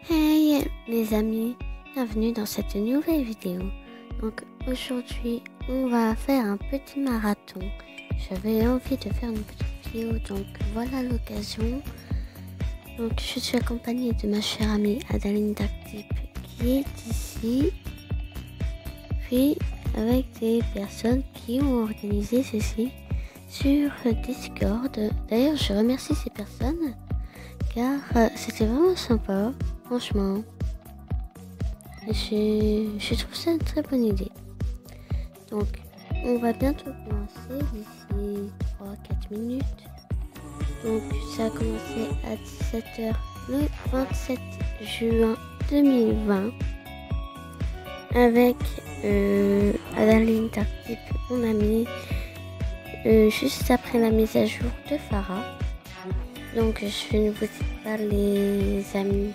Hey les amis, bienvenue dans cette nouvelle vidéo. Donc aujourd'hui on va faire un petit marathon. J'avais envie de faire une petite vidéo, donc voilà l'occasion. Donc je suis accompagnée de ma chère amie Adaline Dactype qui est ici, puis avec des personnes qui ont organisé ceci sur Discord. D'ailleurs je remercie ces personnes car c'était vraiment sympa. Franchement, je trouve ça une très bonne idée. Donc, on va bientôt commencer d'ici 3-4 minutes. Donc, ça a commencé à 17h le 27 juin 2020 avec Adaline Dactype, mon amie, juste après la mise à jour de Farah. Donc, je ne vous dis pas les amis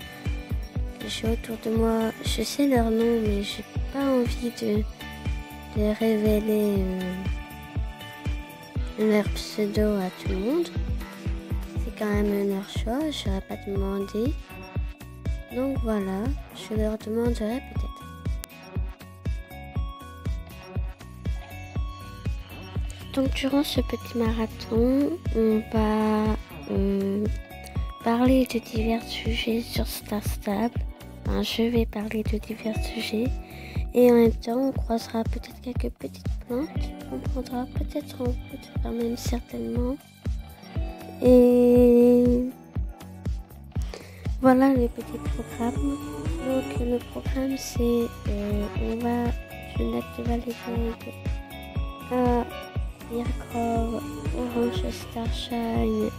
que j'ai autour de moi, je sais leur nom, mais j'ai pas envie de révéler leur pseudo à tout le monde. C'est quand même leur choix, je n'aurais pas demandé. Donc voilà, je leur demanderai peut-être. Donc durant ce petit marathon, on va parler de divers sujets sur Star Stable. Enfin, je vais parler de divers sujets et en même temps on croisera peut-être quelques petites plantes, on prendra peut-être en route, enfin même certainement. Et voilà le petit programme. Donc le programme c'est on va du lac de Valley à Mirgrove, Orange Starshine.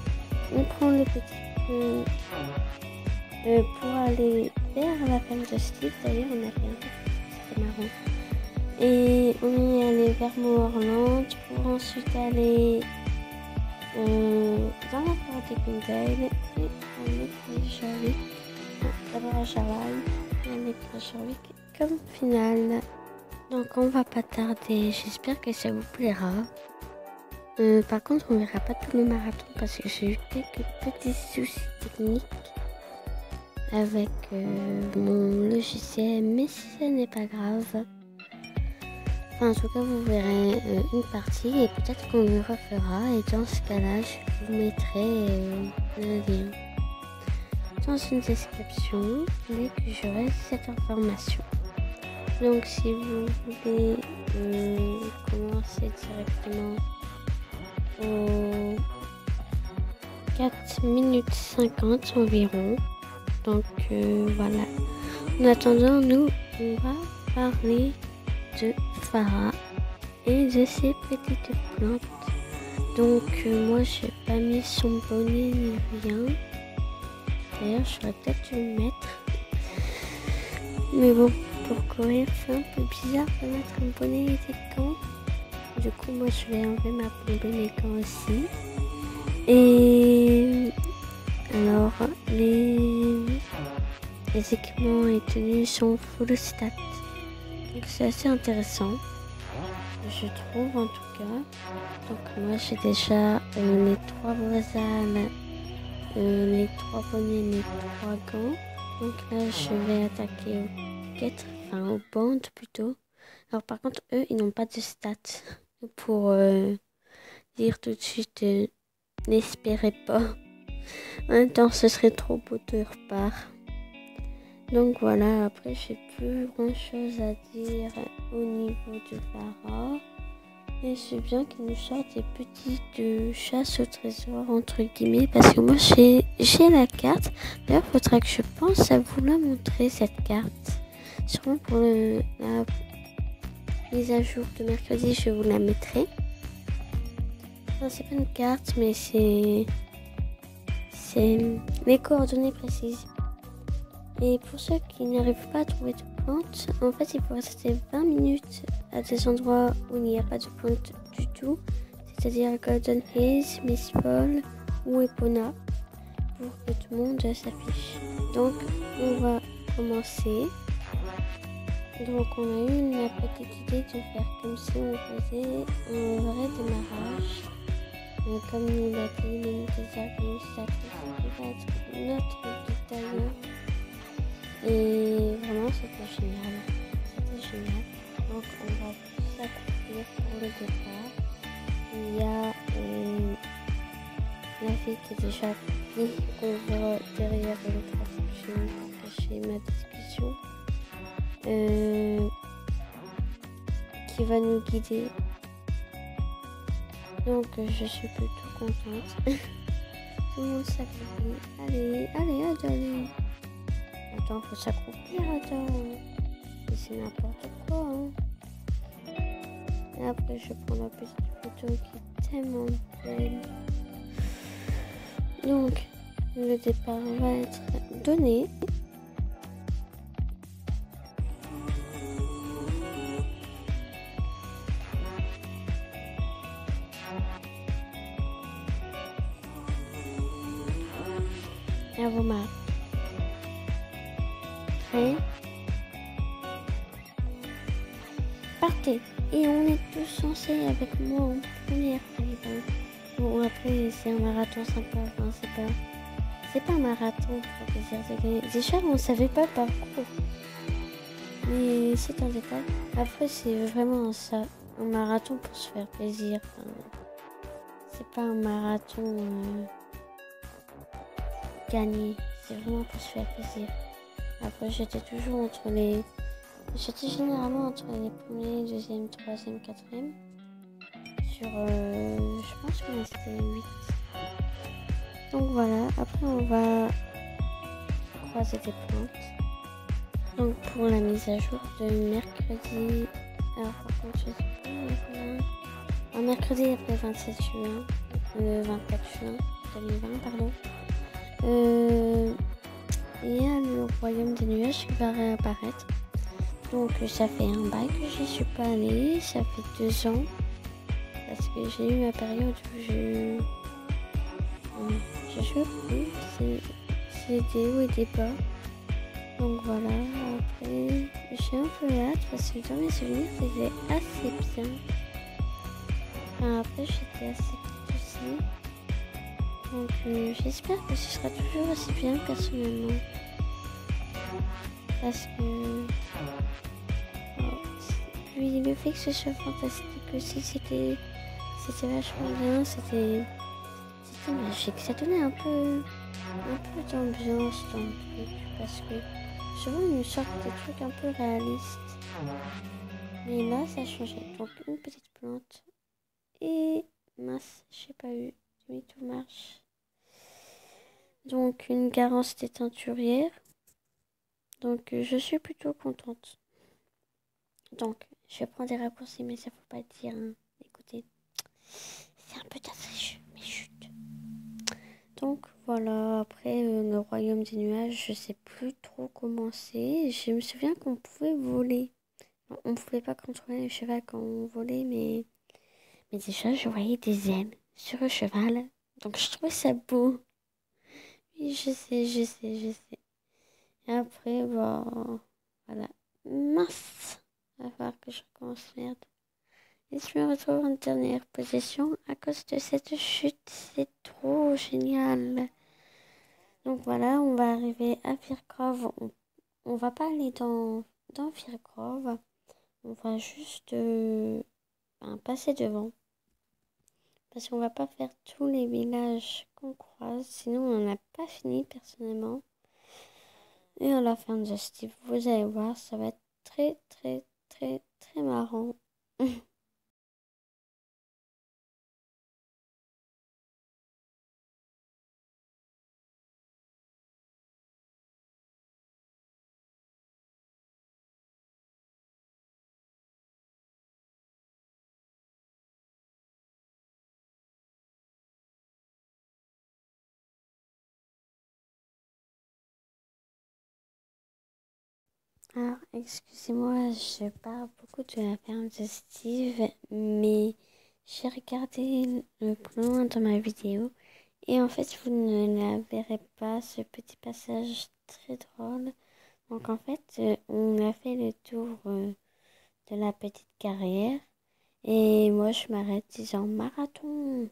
On prend le petit pont pour aller vers la ferme de Steve. D'ailleurs, on a fait un peu, c'était marrant. Et on est allé vers Moorland pour ensuite aller dans la forêt de Pindale et on est Sherwick. D'abord à Charlotte, on est à Sherwick comme finale. Donc on va pas tarder, j'espère que ça vous plaira. Par contre, on verra pas tout le marathon parce que j'ai eu quelques petits soucis techniques avec mon logiciel, mais ce n'est pas grave. Enfin, en tout cas, vous verrez une partie et peut-être qu'on le refera. Et dans ce cas-là, je vous mettrai le lien dans une description dès que j'aurai cette information. Donc, si vous voulez commencer directement aux 4 minutes 50 environ. Donc voilà. En attendant, nous, on va parler de Farah et de ses petites plantes. Donc moi, j'ai pas mis son bonnet ni rien. D'ailleurs, j'aurais peut-être dû le mettre. Mais bon, pour courir, c'est un peu bizarre de mettre un bonnet et des gants. Du coup, moi, je vais enlever ma plombe et mes gants aussi. Et alors, les équipements et tenues sont full stat. Donc, c'est assez intéressant, je trouve en tout cas. Donc, moi, j'ai déjà les 3 brosales, les 3 bonnets, les 3 gants. Donc là, je vais attaquer aux quêtes, enfin aux bandes plutôt. Alors, par contre, eux, ils n'ont pas de stats. Pour dire tout de suite, n'espérez pas. En même temps, ce serait trop beau de leur part. Donc voilà, après, j'ai plus grand chose à dire au niveau de Farah. Et c'est bien qu'ils nous sortent des petites chasses au trésor, entre guillemets, parce que moi, j'ai la carte. D'ailleurs, il faudra que je pense à vous la montrer, cette carte. Sûrement pour la mise à jour de mercredi, je vous la mettrai. Enfin, c'est pas une carte, mais c'est les coordonnées précises. Et pour ceux qui n'arrivent pas à trouver de plantes, en fait, il faut rester 20 minutes à des endroits où il n'y a pas de plantes du tout, c'est-à-dire Golden Hills, Miss Paul ou Epona, pour que tout le monde s'affiche. Donc, on va commencer. Donc, on a eu une petite idée de faire comme si on faisait un vrai démarrage. Comme nous l'a dit l'une des administratrices, qui va être notre guide d'ailleurs. Et vraiment, c'était génial. C'était génial. Donc, on va s'accomplir pour le départ. Il y a la fille qui est déjà accomplie. On voit derrière le trafic pour cacher ma discussion. Qui va nous guider. Donc, je suis plutôt contente. Tout le monde s'accomplit. Allez, allez. Attends, faut s'accomplir, attends. C'est n'importe quoi, hein. Et après, je prends la petite photo qui est tellement belle. Donc, le départ va être donné. À vos marques. Prêts? Partez. Et on est tous censés avec moi en première file. Bon, après, c'est un marathon sympa. Enfin, c'est pas un marathon pour plaisir de gagner. Déjà, on savait pas le parcours. Mais c'est un détail. Après, c'est vraiment ça. Un marathon pour se faire plaisir. Enfin, c'est pas un marathon gagné. C'est vraiment pour se faire plaisir. Après, j'étais généralement entre les premiers, deuxième, troisième, quatrième. Sur, je pense qu'on était 8. Donc voilà, après on va croiser des plantes. Donc pour la mise à jour de mercredi, alors par contre je sais pas, un mercredi après le 27 juin, le 24 juin 2020, pardon. Il y a le royaume des nuages qui va réapparaître. Donc ça fait un bail que j'y suis pas allée, ça fait 2 ans. Parce que j'ai eu ma période où je jouais plus, c'est des hauts et des bas. Donc voilà, après j'ai un peu hâte parce que dans mes souvenirs c'était assez bien. Enfin, après j'étais assez petite aussi. Donc j'espère que ce sera toujours aussi bien personnellement. Parce que puis le fait que ce soit fantastique aussi, c'était vachement bien, c'était magique. Ça donnait un peu d'ambiance dans le truc, parce que je vois une sorte de truc un peu réaliste. Mais là, ça a changé. Donc une petite plante et mince, j'ai pas eu demi-tour marche. Donc une carence des teinturières. Donc je suis plutôt contente. Donc je vais prendre des raccourcis, mais ça faut pas dire. Hein. Écoutez, c'est un peu triche, mais chut. Donc voilà, après le royaume des nuages, je sais plus trop comment c'est. Je me souviens qu'on pouvait voler. On pouvait pas contrôler le cheval quand on volait, mais déjà je voyais des ailes sur le cheval. Donc je trouvais ça beau. Oui, je sais. Et après, bah, voilà. Mince! Il va falloir que je recommence, merde. Et je me retrouve en dernière position à cause de cette chute. C'est trop génial. Donc voilà, on va arriver à Fircrove. On va pas aller dans Fircrove. On va juste passer devant. Parce qu'on va pas faire tous les villages qu'on croise. Sinon, on n'a pas fini personnellement. Et à la fin de Steve, vous allez voir, ça va être très marrant. Alors, excusez-moi, je parle beaucoup de la ferme de Steve, mais j'ai regardé le plus loin dans ma vidéo et en fait, vous ne la verrez pas, ce petit passage très drôle. Donc en fait, on a fait le tour de la petite carrière et moi, je m'arrête disant marathon.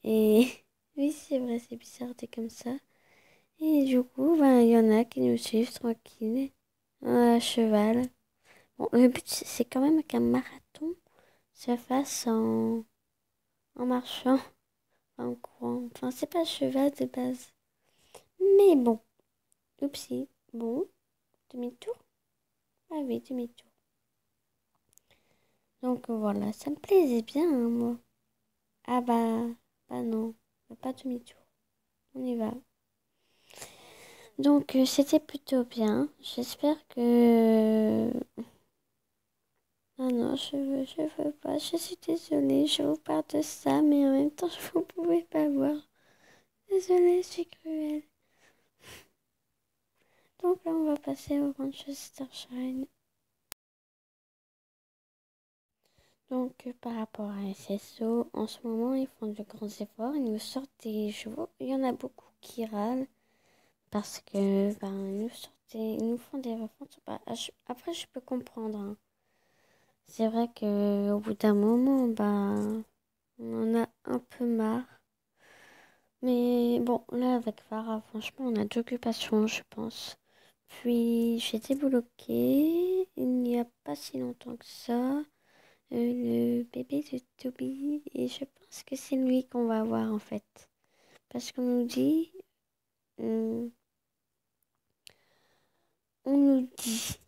Et oui, c'est vrai, c'est bizarre, t'es comme ça. Et du coup, ben, il y en a qui nous suivent tranquille, à cheval. Bon, le but, c'est quand même qu'un marathon se fasse en marchant, en courant. Enfin, c'est pas cheval de base. Mais bon, oupsie. Bon, demi-tour? Ah oui, demi-tour. Donc voilà, ça me plaisait bien, hein, moi. Ah bah non, pas demi-tour. On y va. Donc c'était plutôt bien. J'espère que... Ah non, je veux pas. Je suis désolée, je vous parle de ça, mais en même temps, je vous pouvez pas voir. Désolée, je suis cruelle. Donc là, on va passer au Manchestershire. Donc par rapport à SSO, en ce moment, ils font de grands efforts. Ils nous sortent des chevaux. Il y en a beaucoup qui râlent parce que ils nous font des refontes. Bah, après, je peux comprendre, hein. C'est vrai que au bout d'un moment, on en a un peu marre. Mais bon, là, avec Farah, franchement, on a d'occupation, je pense. Puis, j'ai débloqué, il n'y a pas si longtemps que ça, le bébé de Toby. Et je pense que c'est lui qu'on va avoir, en fait. Parce qu'on nous dit... euh, on nous dit,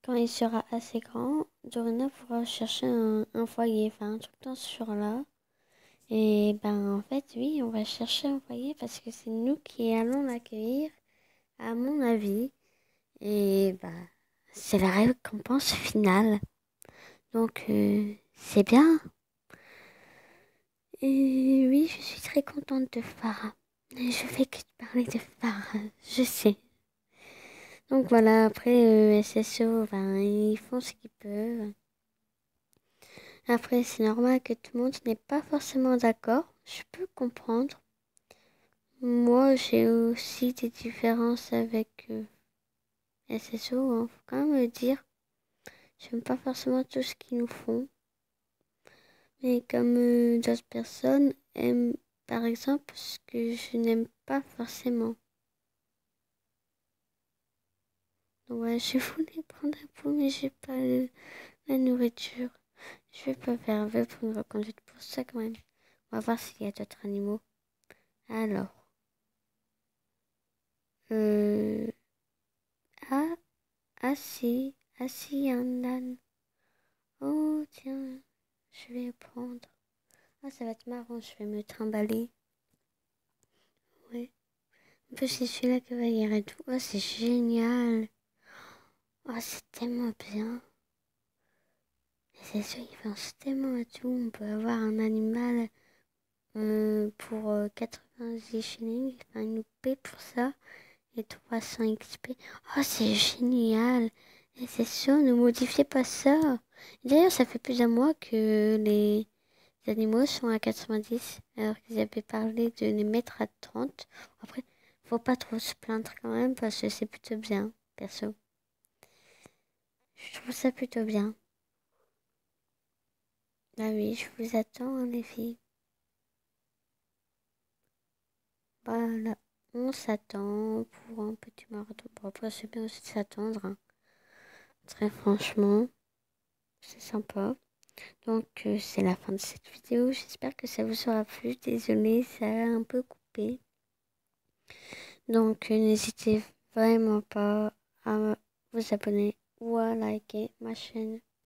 quand il sera assez grand, Dorina pourra chercher un foyer, enfin, un truc dans ce genre-là. Et ben, en fait, oui, on va chercher un foyer parce que c'est nous qui allons l'accueillir, à mon avis. Et bah, c'est la récompense finale. Donc, c'est bien. Et oui, je suis très contente de Farah. Et je fais que de parler de Farah, je sais. Donc voilà, après, SSO, ben, ils font ce qu'ils peuvent. Après, c'est normal que tout le monde n'est pas forcément d'accord. Je peux comprendre. Moi, j'ai aussi des différences avec SSO, hein, faut quand même le dire. J'aime pas forcément tout ce qu'ils nous font. Mais comme d'autres personnes aiment, par exemple, ce que je n'aime pas forcément. Donc ouais, je voulais prendre un pot, mais j'ai pas la nourriture. Je vais pas faire un vœu pour une reconduite pour ça quand même. On va voir s'il y a d'autres animaux. Alors, euh, ah, ah si, un âne. Oh tiens, je vais prendre. Ah, ça va être marrant, je vais me trimballer. Ouais. En plus, c'est celui-là qui va y et tout. Oh, c'est génial. Oh, c'est tellement bien. Et c'est sûr, ils pensent tellement à tout. On peut avoir un animal pour 90 shillings. Enfin, ils nous paient pour ça. Et 300 XP. Oh, c'est génial. Et c'est sûr, ne modifiez pas ça. D'ailleurs, ça fait plus d'un mois que les animaux sont à 90, alors qu'ils avaient parlé de les mettre à 30. Après, faut pas trop se plaindre quand même, parce que c'est plutôt bien, perso. Je trouve ça plutôt bien. Ah oui, je vous attends, hein, les filles. Voilà, on s'attend pour un petit marathon. Bon, après, c'est bien aussi de s'attendre, hein. Très franchement, c'est sympa. Donc, c'est la fin de cette vidéo. J'espère que ça vous aura plu. Désolée, ça a un peu coupé. Donc, n'hésitez vraiment pas à vous abonner ou à liker ma chaîne.